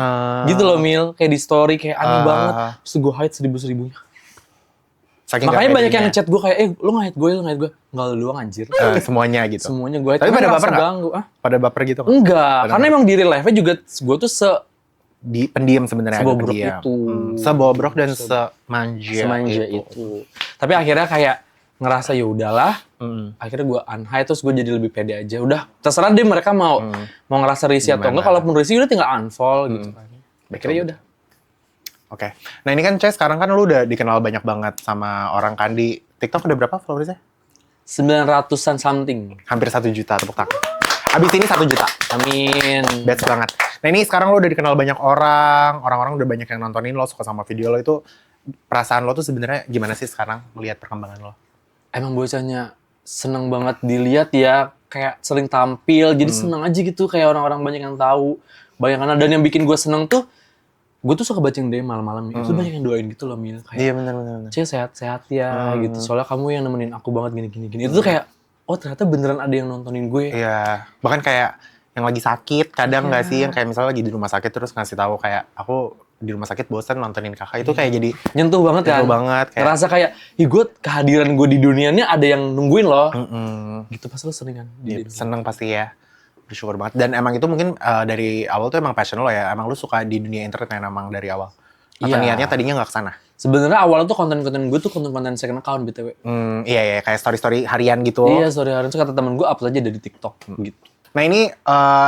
gitu loh Mil. Kayak di story kayak aneh banget. Terus gue hide 1.000-1.000-nya. Saking Makanya gak banyak yang pedenya. ngechat gue kayak, lu nge-hide gue, lu nge-hide gue. Enggak, lu doang anjir. Semuanya gitu. Semuanya gue hide. Tapi Karena pada ngerasa baper nggak? ganggu. Pada baper gitu nggak? Enggak, karena emang di real life-nya juga gue tuh Di pendiam sebenarnya. agak Sebobrok pendiam. itu. Sembobrok dan semanja, semanja itu. Tapi akhirnya kayak ngerasa ya udahlah. Akhirnya gue unhide terus gue jadi lebih pede aja. Udah terserah deh mereka mau ngerasa risih atau Gimana? enggak. Kalaupun risih udah tinggal unfollow gitu kan. Akhirnya ya udah. Oke. Nah ini kan Cez sekarang kan lu udah dikenal banyak banget sama orang kan di TikTok udah berapa followersnya? 900-an something. Hampir 1 juta, tepuk tangan. Abis ini 1 juta. Amin. Best banget. Nah ini sekarang lo udah dikenal banyak orang-orang udah banyak yang nontonin lo, suka sama video lo itu. Perasaan lo tuh sebenarnya gimana sih sekarang melihat perkembangan lo? Emang bocahnya seneng banget dilihat ya. Kayak sering tampil. Jadi seneng aja gitu kayak orang-orang banyak yang tahu. Bayangkan dan yang bikin gue seneng tuh gue tuh suka bacain DM malam-malam itu banyak yang doain gitu loh Mil kayak benar. Cie sehat-sehat ya gitu soalnya kamu yang nemenin aku banget gini itu tuh kayak oh ternyata beneran ada yang nontonin gue. Iya, bahkan kayak yang lagi sakit kadang nggak sih yang kayak misalnya lagi di rumah sakit terus ngasih tahu kayak aku di rumah sakit bosan nontonin kakak itu kayak jadi nyentuh banget kan nyentuh banget kayak ngerasa kayak gue kehadiran gue di dunia ini ada yang nungguin loh gitu pas lo sering kan Iya, seneng pasti ya, bersyukur banget. Dan emang itu mungkin dari awal tuh emang passion lo ya, emang lu suka di dunia internet yang emang dari awal. Atau Iya. niatnya tadinya nggak kesana? sebenarnya awalnya tuh konten-konten gue tuh konten-konten second account BTW. Iya kayak story-story harian gitu. Iya sorry hari itu kata temen gue upload aja dari TikTok gitu. Nah ini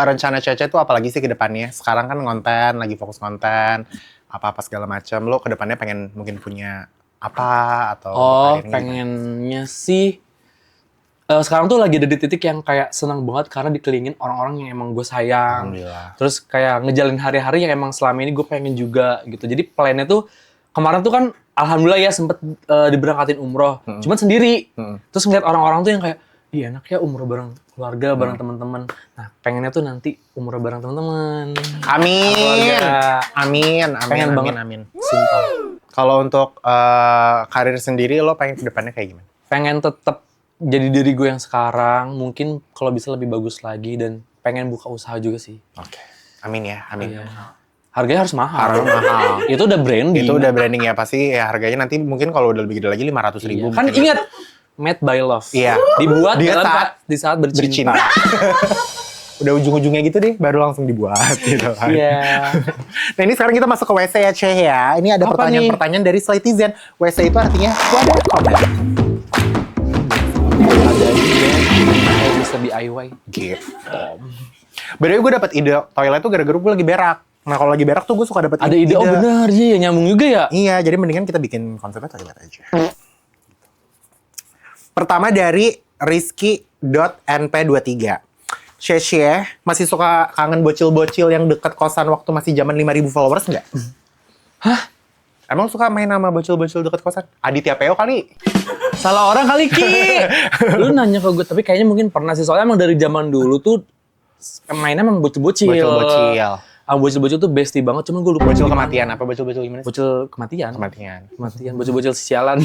rencana Cece tuh apalagi sih ke depannya? Sekarang kan konten, lagi fokus konten, apa-apa segala macam. Lo ke depannya pengen mungkin punya apa atau karirnya Pengennya sih sekarang tuh lagi ada di titik yang kayak senang banget karena dikelilingin orang-orang yang emang gue sayang. Alhamdulillah. Terus kayak ngejalin hari-hari yang emang selama ini gue pengen juga gitu. Jadi plannya tuh kemarin tuh kan alhamdulillah ya sempet diberangkatin umroh. Cuman sendiri. Terus ngeliat orang-orang tuh yang kayak, iya enak ya umroh bareng keluarga, bareng teman-teman. Nah pengennya tuh nanti umroh bareng teman-teman. Amin. Keluarga. Amin. Pengen banget. Amin. Sumpah. Kalau untuk karir sendiri lo pengen ke depannya kayak gimana? Pengen tetap jadi diri gue yang sekarang, mungkin kalau bisa lebih bagus lagi dan pengen buka usaha juga sih. Oke. Amin ya, amin. Iya. Harganya harus mahal. Harus mahal. Itu udah branding. Itu udah branding ya, pasti ya harganya nanti mungkin kalau udah lebih gede lagi 500.000. Iya. Kan ingat, made by love. Iya. Dibuat Di saat bercinta. Udah ujung-ujungnya gitu deh, baru langsung dibuat gitu kan. Iya. Nah ini sekarang kita masuk ke WC ya, Ceh ya. Ini ada Apa pertanyaan-pertanyaan dari Slaytizen. WC itu artinya wadah toilet. Ada juga bisa DIY. Gitu. By the way, gue dapet ide toilet tuh gara-gara gue lagi berak. Nah kalau lagi berak tuh gue suka dapet Ada ide, oh benar ya, nyambung juga ya. Iya, jadi mendingan kita bikin konsepnya toilet aja. Pertama dari Rizky.np23. Sheshe, masih suka kangen bocil-bocil yang deket kosan waktu masih zaman 5.000 followers nggak? Hah? Emang suka main sama bocil-bocil deket kosan? Aditya Peo kali? Salah orang kali, Ki. Lu nanya ke gue, tapi kayaknya mungkin pernah sih. Soalnya emang dari zaman dulu tuh mainnya emang bocil-bocil. Bocil-bocil. Bocil-bocil tuh bestie banget, cuman gue lupa. Bocil kematian, apa bocil-bocil gimana sih? Bocil kematian. Kematian. Kematian, bocil-bocil sialan.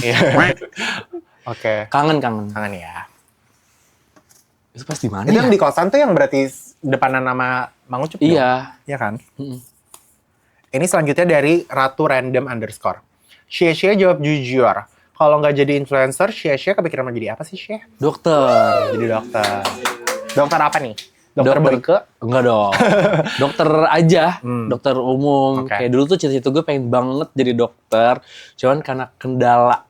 Oke. Kangen. Kangen ya. Itu pas di mana Itu ya? yang di kosan tuh yang berarti depanan nama Mang Ucup dong? Iya. Iya kan? Mm-mm. Ini selanjutnya dari Ratu Random _ Sheshe jawab jujur. Kalau nggak jadi influencer, Sheshe kepikiran mau jadi apa sih, Sheshe? Dokter. Jadi dokter. Dokter apa nih? Dokter Boyke? Enggak dong. Dokter aja. Dokter umum. Oke. Kayak dulu tuh cita-cita gue pengen banget jadi dokter. Cuman karena kendala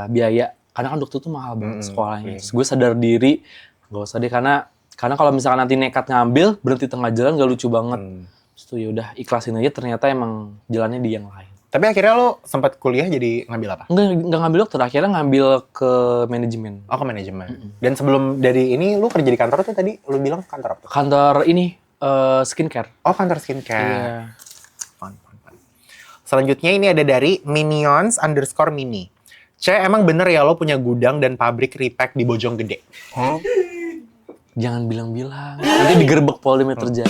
biaya. Karena kan dokter tuh mahal banget sekolahnya. Terus gue sadar diri. Gak usah deh, karena kalau misalkan nanti nekat ngambil, berhenti tengah jalan gak lucu banget. Terus tuh yaudah ikhlasin aja, ternyata emang jalannya di yang lain. Tapi akhirnya lo sempat kuliah jadi ngambil apa? Enggak ngambil dokter, akhirnya ngambil ke manajemen. Oh, ke manajemen. Dan sebelum dari ini, lo kerja di kantor tuh tadi, lo bilang kantor apa tuh? Kantor ini, skincare. Oh, kantor skincare. Iya. Fun. Selanjutnya ini ada dari Minions_mini. Emang bener ya lo punya gudang dan pabrik repack di Bojonggede? Jangan bilang-bilang, nanti digerebek Polda Metro Jaya.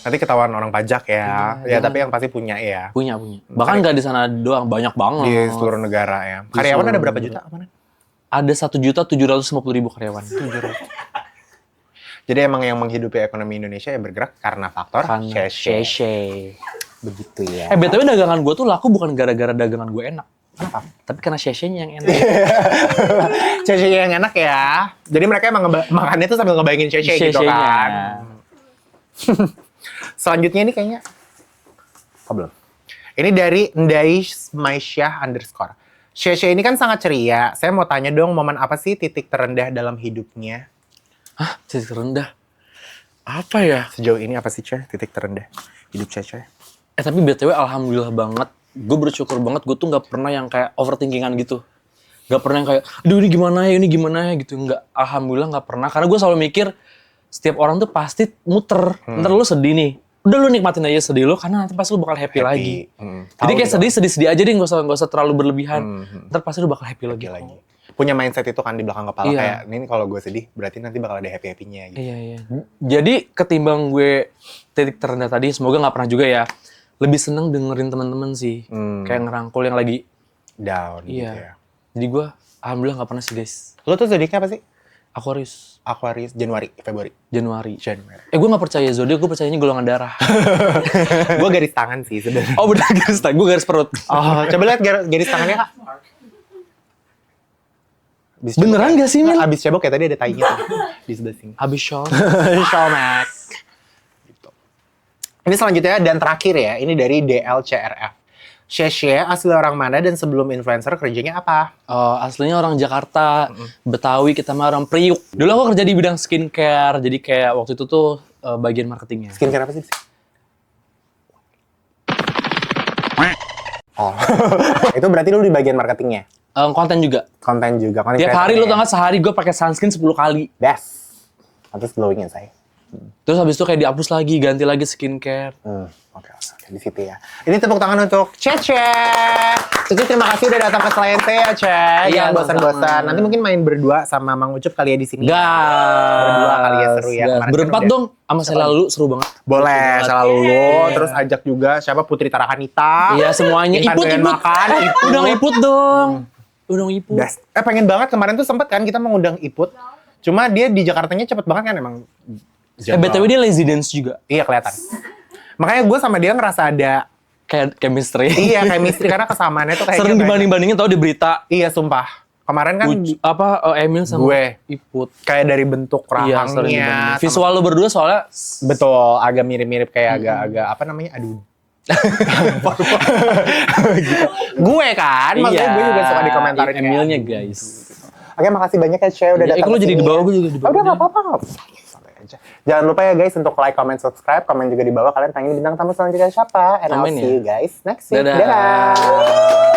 Nanti ketahuan orang pajak ya. Iya, Ya, tapi yang pasti punya ya. Punya. Bahkan nggak di sana doang, banyak banget. Di seluruh negara ya. Karyawan ada berapa juta? Apaan? Ada 1.750.000 karyawan. Jadi emang yang menghidupi ekonomi Indonesia ya bergerak karena faktor Sheshe. Begitu ya. BTW dagangan gue tuh laku bukan gara-gara dagangan gue enak. Kenapa? Tapi karena Sheshe-nya yang enak. Sheshe yang enak ya. Jadi mereka emang makannya tuh sambil ngebayangin Sheshe gitu kan. Selanjutnya ini kayaknya belum. Ini dari Ndaismaisyah _ Sheshe ini kan sangat ceria. Saya mau tanya dong, momen apa sih titik terendah dalam hidupnya? Hah? Titik terendah? Apa ya? Sejauh ini apa sih, titik terendah hidup Sheshe? Tapi BTW alhamdulillah banget. Gue bersyukur banget, gue tuh gak pernah yang kayak overthinkingan gitu. Gak pernah yang kayak, aduh ini gimana ya gitu. Enggak, alhamdulillah gak pernah. Karena gue selalu mikir, setiap orang tuh pasti muter. Ntar lu sedih nih. Udah lu nikmatin aja sedih lu, karena nanti pasti lu bakal happy lagi. Jadi kayak sedih aja deh, gak usah terlalu berlebihan. Ntar pasti lu bakal happy lagi. Punya mindset itu kan di belakang kepala. Iya. Kayak, ini kalau gue sedih, berarti nanti bakal ada happy-happynya gitu. Iya. Jadi ketimbang gue titik terendah tadi, semoga gak pernah juga ya. Lebih seneng dengerin teman-teman sih. Kayak ngerangkul yang lagi down gitu iya. ya. Jadi gue alhamdulillah gak pernah sih guys. Lo tuh zodiaknya apa sih? Aquarius. Januari, Februari. Januari. Gue gak percaya zodiak, gue percayanya golongan darah. Gue garis tangan sih sebenarnya. Oh benar, garis tangan, gue garis perut. Oh, coba lihat garis tangannya, Kak. Beneran gak sih, Mil? Abis cebok ya, tadi ada tainya tuh, di sebelah sini. Habis show. Showmax. Gitu. Ini selanjutnya dan terakhir ya, ini dari DLCRF. Sheshe asli orang mana dan sebelum influencer kerjanya apa? Aslinya orang Jakarta, Betawi, kita mah orang Priuk. Dulu aku kerja di bidang skincare, jadi kayak waktu itu tuh bagian marketingnya. Skincare apa sih? Oh, itu berarti lu di bagian marketingnya? Konten juga. Konten juga. Tiap hari lu tau gak, sehari gue pakai sunscreen 10 kali. Best. Atas glowing ya saya. Terus habis itu kayak dihapus lagi, ganti lagi skincare. Oke, di situ ya. Ini tepuk tangan untuk Cece. Cece, terima kasih udah datang ke Slente ya, Ce. Iya, Jangan bosan-bosan. Nanti mungkin main berdua sama Mang Ucup kali ya di sini. Berdua kali ya, seru ya. Kemarin Berempat kan udah- dong, sama saya lalu seru banget. Boleh, selalu lo. Terus ajak juga siapa Putri Tarakanita. Iya semuanya. Intan Iput. doyan makan, Iput. Udah iput dong. Undang Iput. Pengen banget kemarin tuh sempet kan kita mengundang Iput. Cuma dia di Jakartanya cepet banget kan emang. BTW dia lazy dance juga. Iya kelihatan. Makanya gue sama dia ngerasa ada Kayak chemistry. iya chemistry karena kesamaannya tuh kayak Sering dibanding-bandingin tau di berita. Iya sumpah. Kemarin kan Emil sama gue Iput. kayak dari bentuk Iya, sering rahangnya. dibandingin. Visual lo berdua soalnya Betul, agak mirip-mirip kayak agak apa namanya? Aduh. Gitu. Gue kan, maksudnya gue juga suka dikomentarin kayak, Emilnya guys. Oke, makasih banyak ya Shea udah datang. Kalau jadi kesini. di bawah gue juga di bawah. Udah nggak apa-apa. Santai aja. Jangan lupa ya guys untuk like, comment, subscribe, komen juga di bawah kalian pengen bintang tamu selanjutnya siapa. And I'll Amin see ya. you guys next week. Dadah. Dadah.